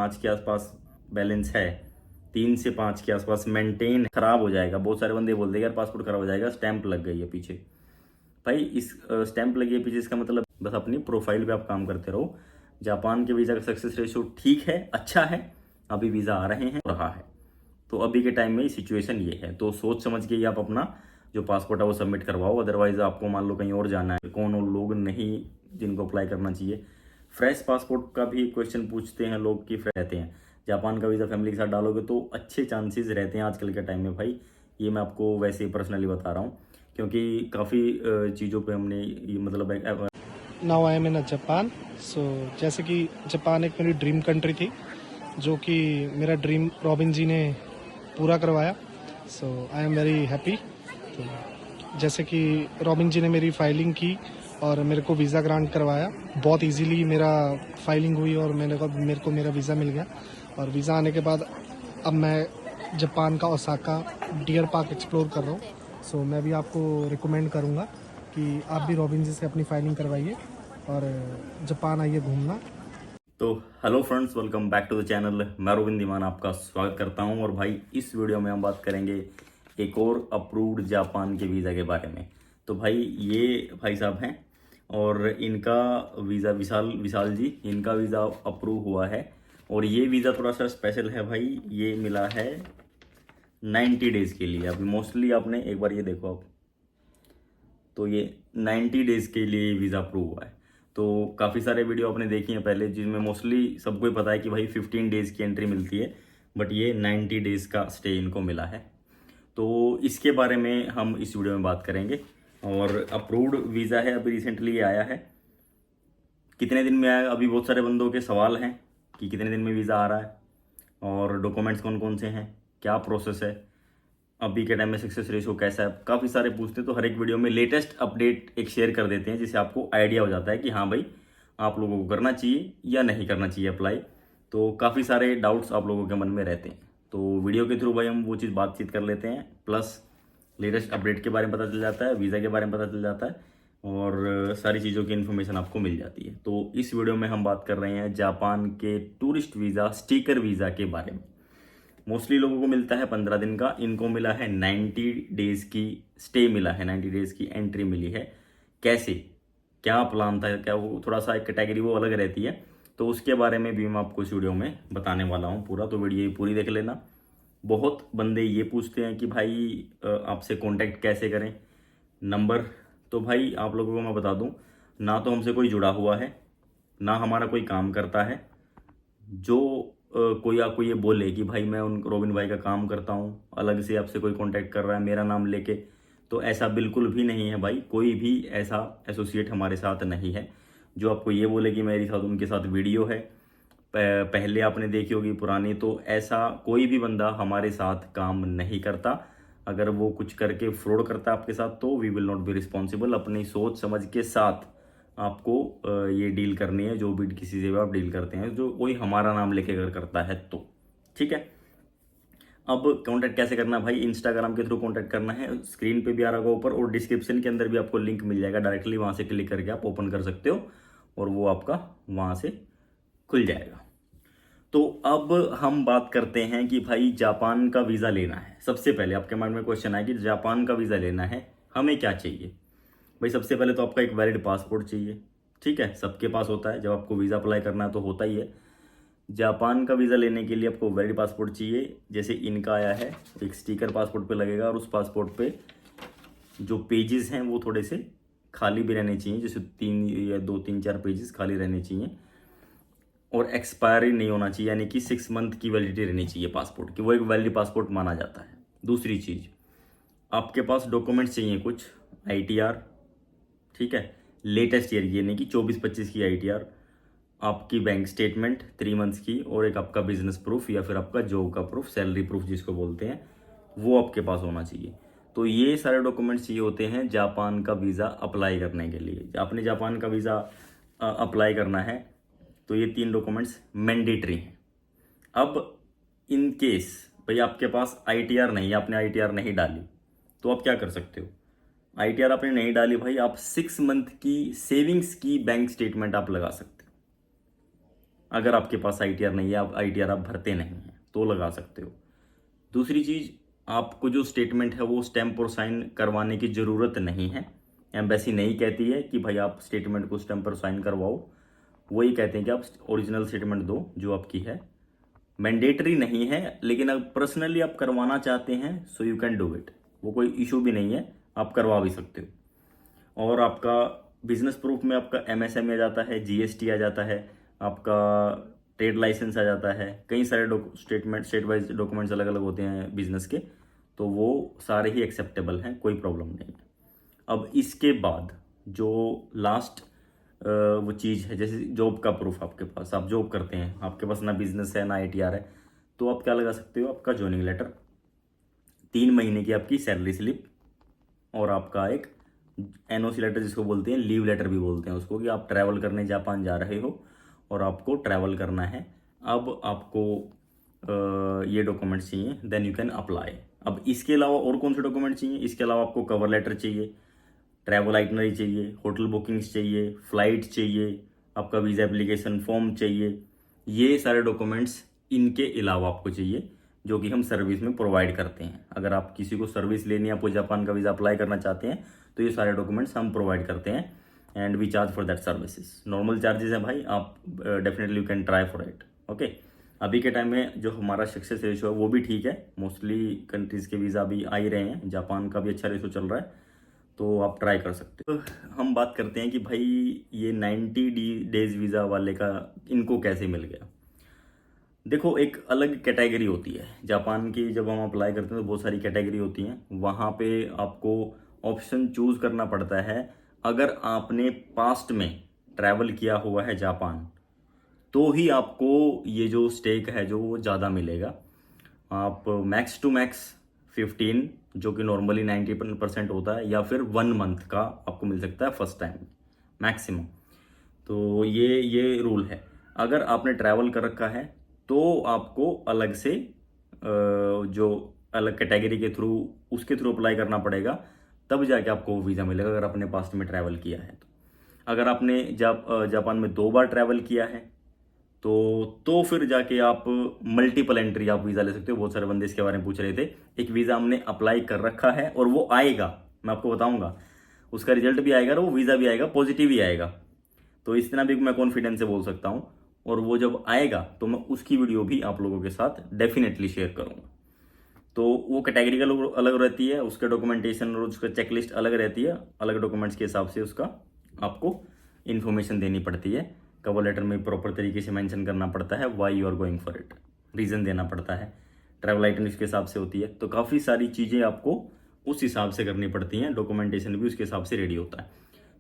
5 के आसपास बैलेंस है, 3 से 5 के आसपास मेंटेन, खराब हो जाएगा। बहुत सारे बंदे बोलते हैं यार पासपोर्ट खराब हो जाएगा, स्टैंप लग गई है पीछे। भाई इस स्टैंप लगी है पीछे, इसका मतलब बस अपनी प्रोफाइल पे आप काम करते रहो। जापान के वीज़ा का सक्सेस रेशियो ठीक है, अच्छा है, अभी वीज़ा आ रहे हैं, रहा है। तो अभी के टाइम में सिचुएशन ये है, तो सोच समझ के ही आप अपना जो पासपोर्ट है वो सबमिट करवाओ। अदरवाइज आपको मान लो कहीं और जाना है, कौन और लोग नहीं जिनको अप्लाई करना चाहिए। फ्रेश पासपोर्ट का भी क्वेश्चन पूछते हैं लोग कि रहते हैं, जापान का वीज़ा फैमिली के साथ डालोगे तो अच्छे चांसेस रहते हैं आजकल के टाइम में। भाई ये मैं आपको वैसे ही पर्सनली बता रहा हूँ, क्योंकि काफ़ी चीज़ों पे हमने ये मतलब now I am in Japan. So जैसे कि जापान एक मेरी ड्रीम कंट्री थी, जो कि मेरा ड्रीम रॉबिन जी ने पूरा करवाया। सो आई एम वेरी हैप्पी। तो जैसे कि रॉबिन जी ने मेरी फाइलिंग की और मेरे को वीज़ा ग्रांट करवाया, बहुत इजीली मेरा फाइलिंग हुई और मेरे को मेरा वीज़ा मिल गया। और वीज़ा आने के बाद अब मैं जापान का ओसाका डियर पार्क एक्सप्लोर कर रहा हूँ। सो मैं भी आपको रिकमेंड करूँगा कि आप भी रॉबिन जी से अपनी फाइलिंग करवाइए और जापान आइए घूमना। तो hello friends, welcome back to the channel. मैं रोविंद धीमान आपका स्वागत करता हूं। और भाई इस वीडियो में हम बात करेंगे एक और अप्रूव्ड जापान के वीज़ा के बारे में। तो भाई ये भाई साहब हैं और इनका वीज़ा विशाल विशाल जी, इनका वीज़ा अप्रूव हुआ है। और ये वीज़ा थोड़ा सा स्पेशल है भाई, ये मिला है 90 डेज़ के लिए। अभी मोस्टली आपने एक बार ये देखो आप, तो ये 90 डेज़ के लिए वीज़ा अप्रूव हुआ है। तो काफ़ी सारे वीडियो आपने देखी हैं पहले, जिनमें मोस्टली सबको ही पता है कि भाई 15 डेज़ की एंट्री मिलती है, बट ये 90 डेज़ का स्टे इनको मिला है। तो इसके बारे में हम इस वीडियो में बात करेंगे। और अप्रूव्ड वीज़ा है, अभी रिसेंटली आया है। कितने दिन में आया, अभी बहुत सारे बंदों के सवाल हैं कि कितने दिन में वीज़ा आ रहा है और डॉक्यूमेंट्स कौन कौन से हैं, क्या प्रोसेस है, अभी के टाइम में सक्सेस रेशो कैसा है, काफ़ी सारे पूछते हैं। तो हर एक वीडियो में लेटेस्ट अपडेट एक शेयर कर देते हैं, जिससे आपको आइडिया हो जाता है कि हाँ भाई आप लोगों को करना चाहिए या नहीं करना चाहिए अप्लाई। तो काफ़ी सारे डाउट्स आप लोगों के मन में रहते हैं, तो वीडियो के थ्रू भाई हम वो चीज़ बातचीत कर लेते हैं। प्लस लेटेस्ट अपडेट के बारे में पता चल जाता है, वीज़ा के बारे में पता चल जाता है, और सारी चीज़ों की इन्फॉर्मेशन आपको मिल जाती है। तो इस वीडियो में हम बात कर रहे हैं जापान के टूरिस्ट वीज़ा, स्टिकर वीज़ा के बारे में। मोस्टली लोगों को मिलता है 15 दिन का, इनको मिला है 90 डेज़ की स्टे मिला है, 90 डेज़ की एंट्री मिली है। कैसे, क्या प्लान था, क्या वो थोड़ा सा एक कैटेगरी वो अलग रहती है, तो उसके बारे में भी मैं आपको इस वीडियो में बताने वाला हूँ पूरा। तो वीडियो पूरी देख लेना। बहुत बंदे ये पूछते हैं कि भाई आपसे कांटेक्ट कैसे करें, नंबर। तो भाई आप लोगों को मैं बता दूं, ना तो हमसे कोई जुड़ा हुआ है, ना हमारा कोई काम करता है। जो कोई आपको ये बोले कि भाई मैं उन रोबिन भाई का काम करता हूँ, अलग से आपसे कोई कांटेक्ट कर रहा है मेरा नाम लेके, तो ऐसा बिल्कुल भी नहीं है भाई। कोई भी ऐसा एसोसिएट हमारे साथ नहीं है जो आपको ये बोले कि मेरे साथ उनके साथ वीडियो है, पहले आपने देखी होगी पुरानी। तो ऐसा कोई भी बंदा हमारे साथ काम नहीं करता। अगर वो कुछ करके फ्रॉड करता है आपके साथ, तो we will not be responsible. अपनी सोच समझ के साथ आपको ये डील करनी है, जो भी किसी से भी आप डील करते हैं, जो कोई हमारा नाम लेके अगर करता है तो। ठीक है। अब कांटेक्ट कैसे करना है भाई, इंस्टाग्राम के थ्रू कांटेक्ट करना है, स्क्रीन पे भी आ रहा होगा ऊपर, और डिस्क्रिप्शन के अंदर भी आपको लिंक मिल जाएगा, डायरेक्टली वहां से क्लिक करके आप ओपन कर सकते हो और वो आपका वहां से खुल जाएगा। तो अब हम बात करते हैं कि भाई जापान का वीज़ा लेना है। सबसे पहले आपके माइंड में क्वेश्चन आया कि जापान का वीज़ा लेना है, हमें क्या चाहिए। भाई सबसे पहले तो आपका एक वैलिड पासपोर्ट चाहिए। ठीक है, सबके पास होता है, जब आपको वीज़ा अप्लाई करना है तो होता ही है। जापान का वीज़ा लेने के लिए आपको वैलिड पासपोर्ट चाहिए। जैसे इनका आया है, एक स्टिकर पासपोर्ट पे लगेगा, और उस पासपोर्ट पे जो पेजेस हैं वो थोड़े से खाली भी रहने चाहिए, जैसे 3 या 2 3 4 पेजेस खाली रहने चाहिए। और एक्सपायरी नहीं होना चाहिए, यानी कि 6 मंथ की वैलिडिटी रहनी चाहिए पासपोर्ट की, वो एक वैलिड पासपोर्ट माना जाता है। दूसरी चीज़, आपके पास डॉक्यूमेंट्स चाहिए कुछ, ITR। ठीक है, लेटेस्ट ईयर की, यानी कि 24-25 की ITR, आपकी बैंक स्टेटमेंट 3 मंथ्स की, और एक आपका बिजनेस प्रूफ या फिर आपका जॉब का प्रूफ, सैलरी प्रूफ जिसको बोलते हैं, वो आपके पास होना चाहिए। तो ये सारे डॉक्यूमेंट्स चाहिए होते हैं जापान का वीज़ा अप्लाई करने के लिए। आपने जापान का वीज़ा अप्लाई करना है तो ये 3 डॉक्यूमेंट्स मैंडेटरी हैं। अब इन केस भाई आपके पास ITR नहीं, आपने ITR नहीं डाली, तो आप क्या कर सकते हो। ITR आपने नहीं डाली भाई, आप 6 मंथ की सेविंग्स की बैंक स्टेटमेंट आप लगा सकते हो। अगर आपके पास ITR नहीं है, आप ITR आप भरते नहीं हैं तो लगा सकते हो। दूसरी चीज़, आपको जो स्टेटमेंट है वो स्टैम्प और साइन करवाने की ज़रूरत नहीं है। एम्बेसी नहीं कहती है कि भाई आप स्टेटमेंट को स्टैम्प और साइन करवाओ, वही कहते हैं कि आप ओरिजिनल स्टेटमेंट दो जो आपकी है। मैंडेटरी नहीं है, लेकिन अगर पर्सनली आप करवाना चाहते हैं so you can do it, वो कोई इशू भी नहीं है, आप करवा भी सकते हो। और आपका बिजनेस प्रूफ में आपका MSME आ जाता है, GST आ जाता है, आपका ट्रेड लाइसेंस आ जाता है, कई सारे स्टेट वाइज डॉक्यूमेंट्स अलग अलग होते हैं बिजनेस के, तो वो सारे ही एक्सेप्टेबल हैं, कोई प्रॉब्लम नहीं है। अब इसके बाद जो लास्ट वो चीज़ है, जैसे जॉब का प्रूफ, आपके पास आप जॉब करते हैं, आपके पास ना बिजनेस है ना ITR है, तो आप क्या लगा सकते हो, आपका ज्वाइनिंग लेटर, 3 महीने की आपकी सैलरी स्लिप, और आपका एक NOC लेटर जिसको बोलते हैं, लीव लेटर भी बोलते हैं उसको, कि आप ट्रैवल करने जापान जा रहे हो और आपको ट्रैवल करना है। अब आपको ये डॉक्यूमेंट्स चाहिए, देन यू कैन अप्लाई। अब इसके अलावा और कौन से डॉक्यूमेंट चाहिए, इसके अलावा आपको कवर लेटर चाहिए, ट्रैवल आइटनरी चाहिए, होटल बुकिंग्स चाहिए, फ्लाइट चाहिए, आपका वीज़ा एप्लीकेशन फॉर्म चाहिए। ये सारे डॉक्यूमेंट्स इनके अलावा आपको चाहिए, जो कि हम सर्विस में प्रोवाइड करते हैं। अगर आप किसी को सर्विस लेनी है, आपको जापान का वीज़ा अप्लाई करना चाहते हैं, तो ये सारे डॉक्यूमेंट्स हम प्रोवाइड करते हैं and we charge for that services. Normal charges है भाई, आप definitely you can try for it. Okay, अभी के टाइम में जो हमारा सक्सेस रेशो है वो भी ठीक है, मोस्टली कंट्रीज़ के वीज़ा अभी आ ही रहे हैं, जापान का भी अच्छा रेशो चल रहा है, तो आप ट्राई कर सकते हो। तो हम बात करते हैं कि भाई ये 90 डेज वीज़ा वाले का इनको कैसे मिल गया। देखो, एक अलग कैटेगरी होती है जापान की, जब हम अप्लाई करते हैं तो बहुत सारी कैटेगरी होती हैं, वहाँ पे आपको ऑप्शन चूज़ करना पड़ता है। अगर आपने पास्ट में ट्रैवल किया हुआ है जापान, तो ही आपको ये जो स्टेक है जो वो ज़्यादा मिलेगा। आप मैक्स टू मैक्स 15, जो कि नॉर्मली 90% होता है, या फिर 1 मंथ का आपको मिल सकता है फर्स्ट टाइम मैक्सिमम। तो ये रूल है। अगर आपने ट्रैवल कर रखा है तो आपको अलग से जो अलग कैटेगरी के थ्रू, उसके थ्रू अप्लाई करना पड़ेगा, तब जाके आपको वीज़ा मिलेगा अगर आपने पास्ट में ट्रैवल किया है तो। अगर आपने जापान में 2 बार ट्रैवल किया है तो फिर जाके आप मल्टीपल एंट्री आप वीज़ा ले सकते हो। बहुत सारे बंदे इसके बारे में पूछ रहे थे। एक वीज़ा हमने अप्लाई कर रखा है और वो आएगा, मैं आपको बताऊंगा, उसका रिजल्ट भी आएगा और वो वीज़ा भी आएगा, पॉजिटिव ही आएगा। तो इतना भी मैं कॉन्फिडेंस से बोल सकता हूँ, और वो जब आएगा तो मैं उसकी वीडियो भी आप लोगों के साथ डेफिनेटली शेयर करूँगा। तो वो कैटेगरी का अलग रहती है, उसका डॉक्यूमेंटेशन और उसका चेकलिस्ट अलग रहती है, अलग डॉक्यूमेंट्स के हिसाब से उसका आपको इन्फॉर्मेशन देनी पड़ती है। कवर लेटर में प्रॉपर तरीके से मेंशन करना पड़ता है why you are going for it, reason देना पड़ता है। ट्रैवल आइटम इसके हिसाब से होती है, तो काफ़ी सारी चीज़ें आपको उस हिसाब से करनी पड़ती हैं, डॉक्यूमेंटेशन भी उसके हिसाब से रेडी होता है।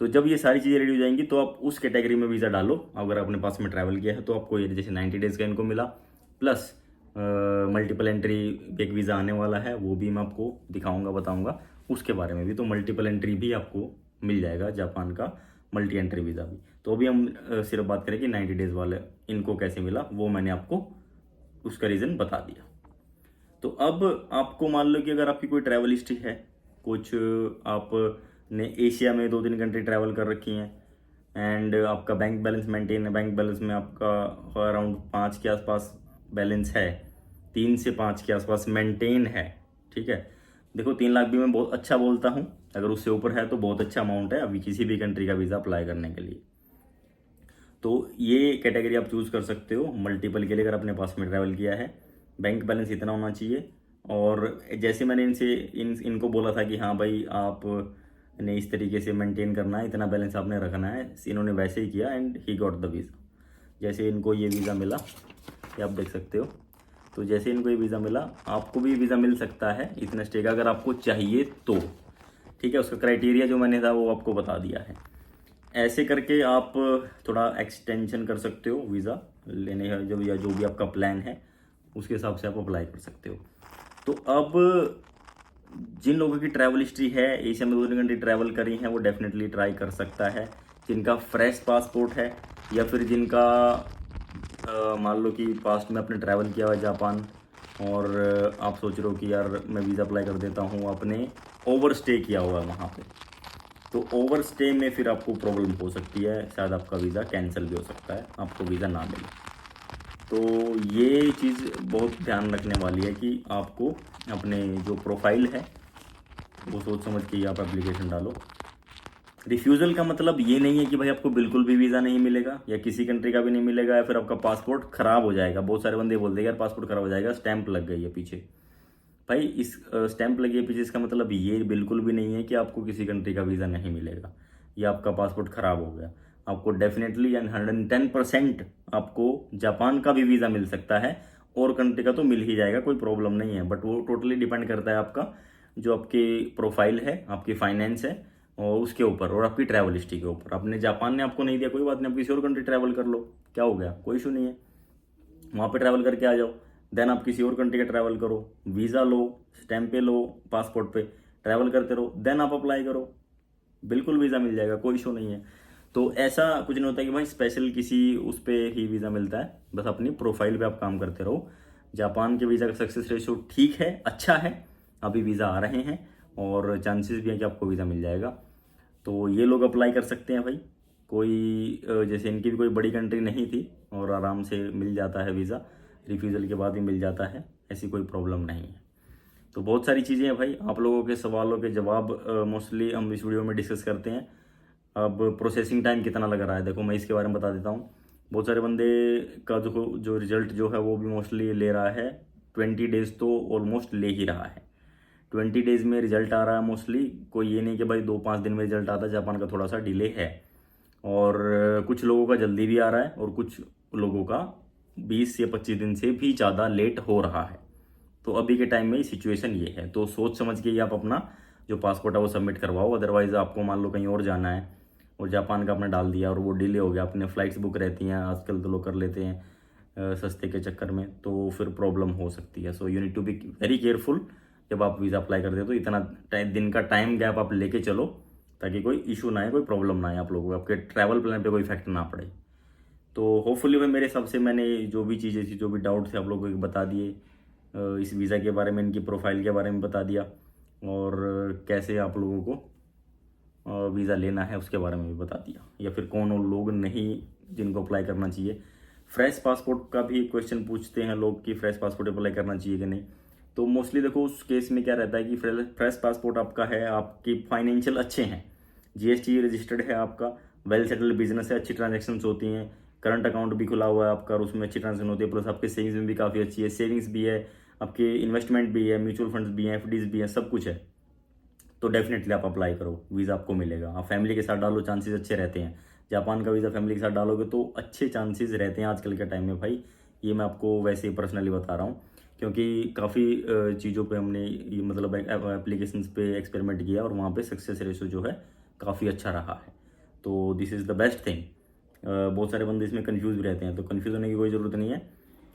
तो जब ये सारी चीज़ें रेडी हो जाएंगी तो आप उस कैटेगरी में वीज़ा डालो। अगर आपने पास में ट्रैवल किया है तो आपको ये जैसे 90 डेज़ का इनको मिला, प्लस मल्टीपल एंट्री एक वीज़ा आने वाला है, वो भी मैं आपको दिखाऊंगा, बताऊंगा उसके बारे में भी। तो मल्टीपल एंट्री भी आपको मिल जाएगा, जापान का मल्टी एंट्री वीज़ा भी। तो अभी हम सिर्फ बात करें कि 90 डेज़ वाले इनको कैसे मिला, वो मैंने आपको उसका रीज़न बता दिया। तो अब आपको मान लो कि अगर आपकी कोई ट्रैवल हिस्ट्री है, कुछ आपने एशिया में 2-3 कंट्री ट्रैवल कर रखी हैं, एंड आपका बैंक बैलेंस मेंटेन है, बैंक बैलेंस में आपका अराउंड 5 के आसपास बैलेंस है, 3 से 5 के आसपास मेंटेन है, ठीक है। देखो 3 लाख भी मैं बहुत अच्छा बोलता हूँ, अगर उससे ऊपर है तो बहुत अच्छा अमाउंट है अभी किसी भी कंट्री का वीज़ा अप्लाई करने के लिए। तो ये कैटेगरी आप चूज़ कर सकते हो मल्टीपल के लिए, अगर अपने पास में ट्रैवल किया है। बैंक बैलेंस इतना होना चाहिए, और जैसे मैंने इनको बोला था कि हाँ भाई आप ने इस तरीके से मेंटेन करना है, इतना बैलेंस आपने रखना है, इन्होंने वैसे ही किया and he got the visa. जैसे इनको ये वीज़ा मिला, ये आप देख सकते हो, तो जैसे इनको ये वीज़ा मिला, आपको भी वीज़ा मिल सकता है इतना स्टे का, अगर आपको चाहिए तो, ठीक है। उसका क्राइटेरिया जो मैंने था वो आपको बता दिया है। ऐसे करके आप थोड़ा एक्सटेंशन कर सकते हो वीज़ा लेने का, जब या जो भी आपका प्लान है उसके हिसाब से आप अप्लाई कर सकते हो। तो अब जिन लोगों की ट्रैवल हिस्ट्री है, एशिया में 2 कंट्री ट्रैवल करी हैं, वो डेफिनेटली ट्राई कर सकता है। जिनका फ्रेश पासपोर्ट है, या फिर जिनका मान लो कि पास्ट में आपने ट्रैवल किया हुआ है जापान, और आप सोच रहे हो कि यार मैं वीज़ा अप्लाई कर देता हूँ, आपने ओवर स्टे किया हुआ है वहाँ पे, तो ओवर स्टे में फिर आपको प्रॉब्लम हो सकती है, शायद आपका वीज़ा कैंसिल भी हो सकता है, आपको वीज़ा ना मिले। तो ये चीज़ बहुत ध्यान रखने वाली है कि आपको अपने जो प्रोफाइल है वो सोच समझ के ही आप एप्लीकेशन डालो। रिफ्यूज़ल का मतलब ये नहीं है कि भाई आपको बिल्कुल भी वीज़ा नहीं मिलेगा या किसी कंट्री का भी नहीं मिलेगा या फिर आपका पासपोर्ट ख़राब हो जाएगा। बहुत सारे बंदे बोलते हैं यार पासपोर्ट ख़राब हो जाएगा, स्टैंप लग गई है पीछे। भाई इस स्टैंप लगी है पीछे, इसका मतलब ये बिल्कुल भी नहीं है कि आपको किसी कंट्री का वीज़ा नहीं मिलेगा या आपका पासपोर्ट ख़राब हो गया। आपको डेफिनेटली एंड 110% आपको जापान का भी वीज़ा मिल सकता है और कंट्री का तो मिल ही जाएगा, कोई प्रॉब्लम नहीं है। बट वो टोटली डिपेंड करता है आपका जो आपकी प्रोफाइल है, आपकी फाइनेंस है और उसके ऊपर और आपकी ट्रैवल हिस्ट्री के ऊपर। आपने जापान ने आपको नहीं दिया, कोई बात नहीं, आप किसी और कंट्री ट्रैवल कर लो, क्या हो गया, कोई इशू नहीं है। वहाँ पे ट्रैवल करके आ जाओ, देन आप किसी और कंट्री का ट्रैवल करो, वीज़ा लो, स्टैंपे लो पासपोर्ट पे, ट्रैवल करते रहो, देन आप अप्लाई करो, बिल्कुल वीज़ा मिल जाएगा, कोई इशू नहीं है। तो ऐसा कुछ नहीं होता कि भाई स्पेशल किसी उस पर ही वीज़ा मिलता है, बस अपनी प्रोफाइल पे आप काम करते रहो। जापान के वीज़ा का सक्सेस रेशियो ठीक है, अच्छा है, अभी वीज़ा आ रहे हैं और चांसेस भी हैं कि आपको वीज़ा मिल जाएगा। तो ये लोग अप्लाई कर सकते हैं भाई। कोई जैसे इनकी भी कोई बड़ी कंट्री नहीं थी और आराम से मिल जाता है वीज़ा, रिफ्यूज़ल के बाद भी मिल जाता है, ऐसी कोई प्रॉब्लम नहीं है। तो बहुत सारी चीज़ें हैं भाई, आप लोगों के सवालों के जवाब मोस्टली हम इस वीडियो में डिस्कस करते हैं। अब प्रोसेसिंग टाइम कितना लग रहा है, देखो मैं इसके बारे में बता देता हूँ। बहुत सारे बंदे का जो रिजल्ट जो है वो भी मोस्टली ले रहा है 20 डेज़, तो ऑलमोस्ट ले ही रहा है। 20 डेज़ में रिजल्ट आ रहा है मोस्टली, कोई ये नहीं कि भाई 2-5 दिन में रिजल्ट आता है। जापान का थोड़ा सा डिले है और कुछ लोगों का जल्दी भी आ रहा है और कुछ लोगों का 20 या 25 दिन से भी ज़्यादा लेट हो रहा है। तो अभी के टाइम में सिचुएशन ये है, तो सोच समझ के ही आप अपना जो पासपोर्ट है वो सबमिट करवाओ। अदरवाइज़ आपको मान लो कहीं और जाना है और जापान का आपने डाल दिया और वो डिले हो गया, अपने फ़्लाइट्स बुक रहती हैं आजकल तो लोग कर लेते हैं सस्ते के चक्कर में, तो फिर प्रॉब्लम हो सकती है। So you need to be very careful जब आप वीज़ा अप्लाई करते हो। तो इतना दिन का टाइम गैप आप लेके चलो ताकि कोई इशू ना आए, कोई प्रॉब्लम ना आए आप लोगों को, आपके ट्रैवल प्लान पे कोई इफेक्ट ना पड़े। तो होपफुली भाई मेरे हिसाब से मैंने जो भी चीज़ें थी, जो भी डाउट थे आप लोगों को बता दिए। इस वीज़ा के बारे में, इनकी प्रोफाइल के बारे में बता दिया और कैसे आप लोगों को वीज़ा लेना है उसके बारे में भी बता दिया, या फिर कौन लोग नहीं जिनको अप्लाई करना चाहिए। फ्रेश पासपोर्ट का भी क्वेश्चन पूछते हैं लोग कि फ्रेश पासपोर्ट अप्लाई करना चाहिए कि नहीं। तो मोस्टली देखो उस केस में क्या रहता है कि फ्रेश पासपोर्ट आपका है, आपकी फाइनेंशियल अच्छे हैं, जीएसटी रजिस्टर्ड है आपका, वेल सेटल्ड बिजनेस है, अच्छी ट्रांजैक्शंस होती हैं, करंट अकाउंट भी खुला हुआ है आपका और उसमें अच्छी ट्रांजेक्शन होती है, प्लस आपके सेविंग्स में भी काफ़ी अच्छी है, सेविंग्स भी है, आपके इन्वेस्टमेंट भी है, म्यूचुअल फंड्स भी हैं, एफडीज भी हैं, सब कुछ है। तो डेफिनेटली आप अप्लाई करो, वीज़ा आपको मिलेगा। आप फैमिली के साथ डालो, चांसेस अच्छे रहते हैं। जापान का वीज़ा फैमिली के साथ डालोगे तो अच्छे चांसेस रहते हैं आजकल के टाइम में भाई। ये मैं आपको वैसे ही पर्सनली बता रहा हूँ क्योंकि काफ़ी चीज़ों पे हमने ये मतलब एप्लीकेशंस पे एक्सपेरिमेंट किया और वहाँ पे सक्सेस रेशियो जो है काफ़ी अच्छा रहा है। तो this is the best thing. बहुत सारे बंदे इसमें कंफ्यूज भी रहते हैं, तो कंफ्यूज होने की कोई ज़रूरत नहीं है।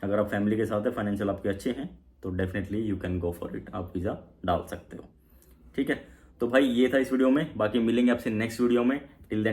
अगर आप फैमिली के साथ है, फाइनेंशियल आपके अच्छे हैं, तो definitely you can go for it, आप वीज़ा डाल सकते हो। ठीक है, तो भाई ये था इस वीडियो में, बाकी मिलेंगे आपसे नेक्स्ट वीडियो में। Till then